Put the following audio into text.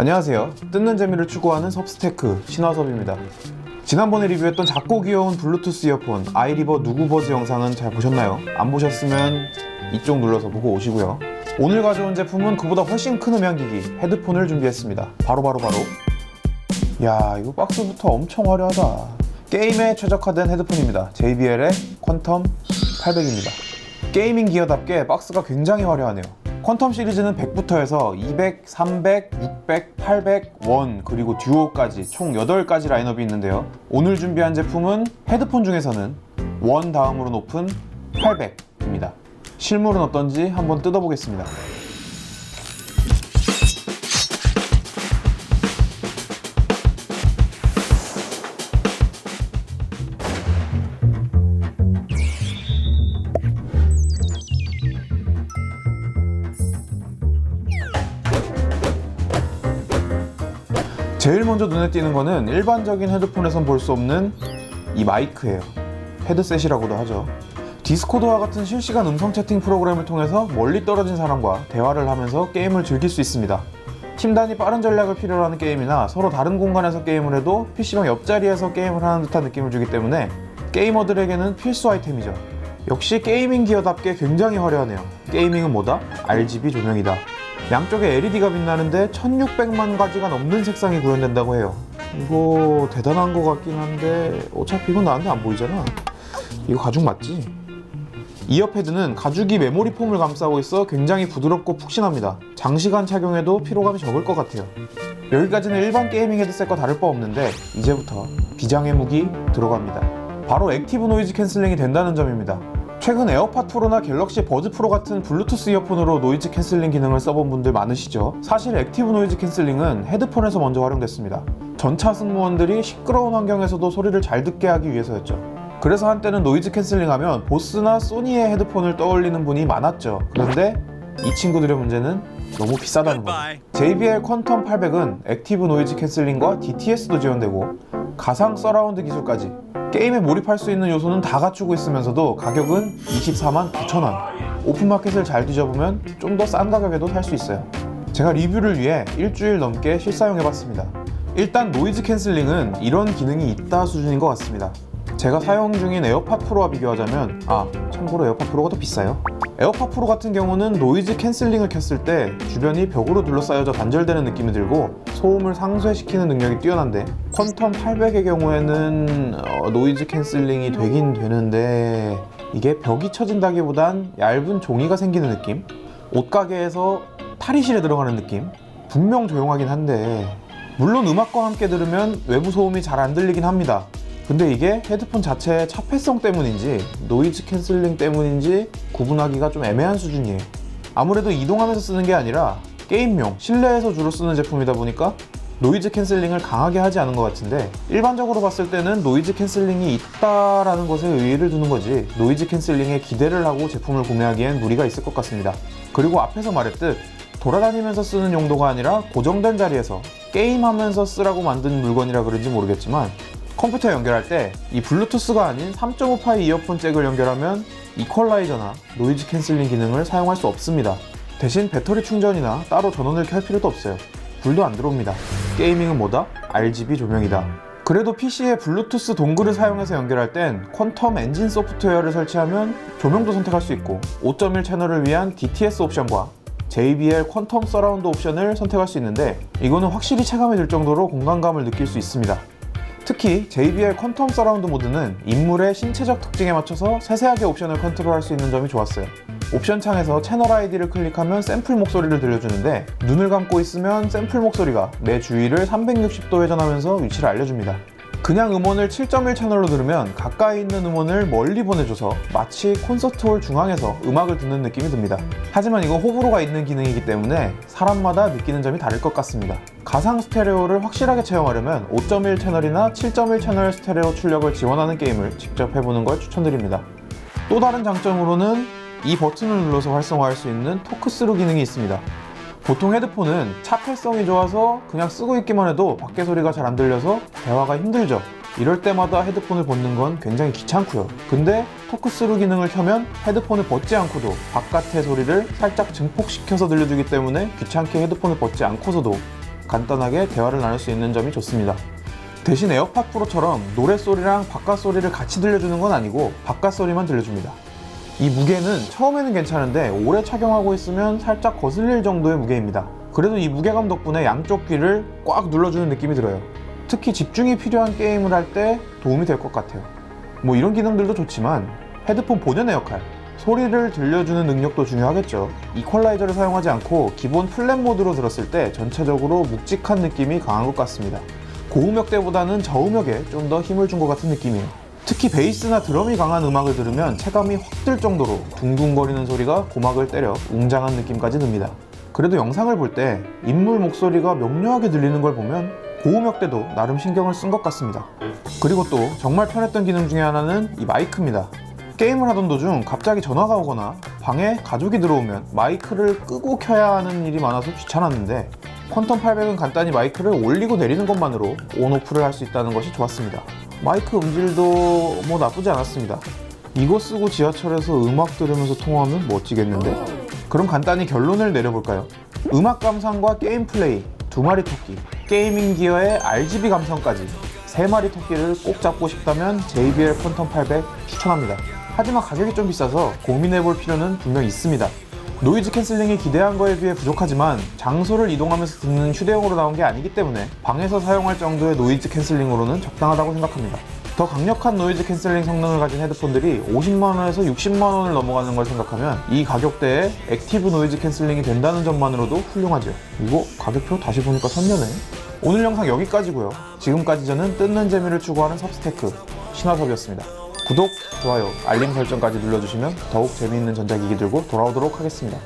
안녕하세요. 뜯는 재미를 추구하는 섭스테크 신화섭입니다. 지난번에 리뷰했던 작고 귀여운 블루투스 이어폰 아이리버 누구버즈 영상은 잘 보셨나요? 안 보셨으면 이쪽 눌러서 보고 오시고요. 오늘 가져온 제품은 그보다 훨씬 큰 음향기기 헤드폰을 준비했습니다. 바로 야, 이거 박스부터 엄청 화려하다. 게임에 최적화된 헤드폰입니다. JBL의 퀀텀 800입니다. 게이밍 기어답게 박스가 굉장히 화려하네요. 퀀텀 시리즈는 100부터 해서 200, 300, 600, 800, 1 그리고 듀오까지 총 8가지 라인업이 있는데요. 오늘 준비한 제품은 헤드폰 중에서는 1 다음으로 높은 800입니다. 실물은 어떤지 한번 뜯어보겠습니다. 제일 먼저 눈에 띄는 거는 일반적인 헤드폰에선 볼 수 없는 이 마이크예요. 헤드셋이라고도 하죠. 디스코드와 같은 실시간 음성 채팅 프로그램을 통해서 멀리 떨어진 사람과 대화를 하면서 게임을 즐길 수 있습니다. 팀 단위 빠른 전략을 필요로 하는 게임이나 서로 다른 공간에서 게임을 해도 PC방 옆자리에서 게임을 하는 듯한 느낌을 주기 때문에 게이머들에게는 필수 아이템이죠. 역시 게이밍 기어답게 굉장히 화려하네요. 게이밍은 뭐다? RGB 조명이다. 양쪽에 LED가 빛나는데 1600만 가지가 넘는 색상이 구현된다고 해요. 이거 대단한 것 같긴 한데 어차피 이건 나한테 안 보이잖아. 이거 가죽 맞지? 이어패드는 가죽이 메모리 폼을 감싸고 있어 굉장히 부드럽고 푹신합니다. 장시간 착용해도 피로감이 적을 것 같아요. 여기까지는 일반 게이밍 헤드셋과 다를 바 없는데 이제부터 비장의 무기 들어갑니다. 바로 액티브 노이즈 캔슬링이 된다는 점입니다. 최근 에어팟 프로나 갤럭시 버즈 프로 같은 블루투스 이어폰으로 노이즈 캔슬링 기능을 써본 분들 많으시죠? 사실 액티브 노이즈 캔슬링은 헤드폰에서 먼저 활용됐습니다. 전차 승무원들이 시끄러운 환경에서도 소리를 잘 듣게 하기 위해서였죠. 그래서 한때는 노이즈 캔슬링 하면 보스나 소니의 헤드폰을 떠올리는 분이 많았죠. 그런데 이 친구들의 문제는 너무 비싸다는 거죠. JBL 퀀텀 800은 액티브 노이즈 캔슬링과 DTS도 지원되고 가상 서라운드 기술까지 게임에 몰입할 수 있는 요소는 다 갖추고 있으면서도 가격은 24만 9천원. 오픈마켓을 잘 뒤져보면 좀 더 싼 가격에도 살 수 있어요. 제가 리뷰를 위해 일주일 넘게 실사용해봤습니다. 일단 노이즈 캔슬링은 이런 기능이 있다 수준인 것 같습니다. 제가 사용 중인 에어팟 프로와 비교하자면 참고로 에어팟 프로가 더 비싸요. 에어팟 프로 같은 경우는 노이즈 캔슬링을 켰을 때 주변이 벽으로 둘러싸여져 단절되는 느낌이 들고 소음을 상쇄시키는 능력이 뛰어난데 퀀텀 800의 경우에는 노이즈 캔슬링이 되긴 되는데 이게 벽이 쳐진다기보단 얇은 종이가 생기는 느낌? 옷가게에서 탈의실에 들어가는 느낌? 분명 조용하긴 한데 물론 음악과 함께 들으면 외부 소음이 잘 안 들리긴 합니다. 근데 이게 헤드폰 자체의 차폐성 때문인지 노이즈 캔슬링 때문인지 구분하기가 좀 애매한 수준이에요. 아무래도 이동하면서 쓰는 게 아니라 게임용, 실내에서 주로 쓰는 제품이다 보니까 노이즈 캔슬링을 강하게 하지 않은 것 같은데 일반적으로 봤을 때는 노이즈 캔슬링이 있다라는 것에 의의를 두는 거지 노이즈 캔슬링에 기대를 하고 제품을 구매하기엔 무리가 있을 것 같습니다. 그리고 앞에서 말했듯 돌아다니면서 쓰는 용도가 아니라 고정된 자리에서 게임하면서 쓰라고 만든 물건이라 그런지 모르겠지만 컴퓨터에 연결할 때 이 블루투스가 아닌 3.5파이 이어폰 잭을 연결하면 이퀄라이저나 노이즈 캔슬링 기능을 사용할 수 없습니다. 대신 배터리 충전이나 따로 전원을 켤 필요도 없어요. 불도 안 들어옵니다. 게이밍은 뭐다? RGB 조명이다. 그래도 PC에 블루투스 동글을 사용해서 연결할 땐 퀀텀 엔진 소프트웨어를 설치하면 조명도 선택할 수 있고 5.1 채널을 위한 DTS 옵션과 JBL 퀀텀 서라운드 옵션을 선택할 수 있는데 이거는 확실히 체감이 들 정도로 공간감을 느낄 수 있습니다. 특히 JBL 퀀텀 서라운드 모드는 인물의 신체적 특징에 맞춰서 세세하게 옵션을 컨트롤할 수 있는 점이 좋았어요. 옵션 창에서 채널 아이디를 클릭하면 샘플 목소리를 들려주는데 눈을 감고 있으면 샘플 목소리가 내 주위를 360도 회전하면서 위치를 알려줍니다. 그냥 음원을 7.1 채널로 들으면 가까이 있는 음원을 멀리 보내줘서 마치 콘서트홀 중앙에서 음악을 듣는 느낌이 듭니다. 하지만 이건 호불호가 있는 기능이기 때문에 사람마다 느끼는 점이 다를 것 같습니다. 가상 스테레오를 확실하게 체험하려면 5.1 채널이나 7.1 채널 스테레오 출력을 지원하는 게임을 직접 해보는 걸 추천드립니다. 또 다른 장점으로는 이 버튼을 눌러서 활성화할 수 있는 토크스루 기능이 있습니다. 보통 헤드폰은 차폐성이 좋아서 그냥 쓰고 있기만 해도 밖에 소리가 잘 안 들려서 대화가 힘들죠. 이럴 때마다 헤드폰을 벗는 건 굉장히 귀찮고요. 근데 토크스루 기능을 켜면 헤드폰을 벗지 않고도 바깥의 소리를 살짝 증폭시켜서 들려주기 때문에 귀찮게 헤드폰을 벗지 않고서도 간단하게 대화를 나눌 수 있는 점이 좋습니다. 대신 에어팟 프로처럼 노랫소리랑 바깥소리를 같이 들려주는 건 아니고 바깥소리만 들려줍니다. 이 무게는 처음에는 괜찮은데 오래 착용하고 있으면 살짝 거슬릴 정도의 무게입니다. 그래도 이 무게감 덕분에 양쪽 귀를 꽉 눌러주는 느낌이 들어요. 특히 집중이 필요한 게임을 할 때 도움이 될 것 같아요. 뭐 이런 기능들도 좋지만 헤드폰 본연의 역할, 소리를 들려주는 능력도 중요하겠죠. 이퀄라이저를 사용하지 않고 기본 플랫 모드로 들었을 때 전체적으로 묵직한 느낌이 강한 것 같습니다. 고음역대보다는 저음역에 좀 더 힘을 준 것 같은 느낌이에요. 특히 베이스나 드럼이 강한 음악을 들으면 체감이 확 들 정도로 둥둥거리는 소리가 고막을 때려 웅장한 느낌까지 듭니다. 그래도 영상을 볼 때 인물 목소리가 명료하게 들리는 걸 보면 고음역대도 나름 신경을 쓴 것 같습니다. 그리고 또 정말 편했던 기능 중에 하나는 이 마이크입니다. 게임을 하던 도중 갑자기 전화가 오거나 방에 가족이 들어오면 마이크를 끄고 켜야 하는 일이 많아서 귀찮았는데 퀀텀 800은 간단히 마이크를 올리고 내리는 것만으로 온오프를 할 수 있다는 것이 좋았습니다. 마이크 음질도 뭐 나쁘지 않았습니다. 이거 쓰고 지하철에서 음악 들으면서 통화하면 멋지겠는데? 그럼 간단히 결론을 내려볼까요? 음악 감상과 게임 플레이, 두 마리 토끼, 게이밍 기어의 RGB 감성까지 세 마리 토끼를 꼭 잡고 싶다면 JBL 퀀텀 800 추천합니다. 하지만 가격이 좀 비싸서 고민해볼 필요는 분명 있습니다. 노이즈 캔슬링이 기대한 거에 비해 부족하지만 장소를 이동하면서 듣는 휴대용으로 나온 게 아니기 때문에 방에서 사용할 정도의 노이즈 캔슬링으로는 적당하다고 생각합니다. 더 강력한 노이즈 캔슬링 성능을 가진 헤드폰들이 50만원에서 60만원을 넘어가는 걸 생각하면 이 가격대에 액티브 노이즈 캔슬링이 된다는 점만으로도 훌륭하죠. 이거 가격표 다시 보니까 선녀네. 오늘 영상 여기까지고요. 지금까지 저는 뜯는 재미를 추구하는 섭스테크 신화섭이었습니다. 구독, 좋아요, 알림 설정까지 눌러주시면 더욱 재미있는 전자기기 들고 돌아오도록 하겠습니다.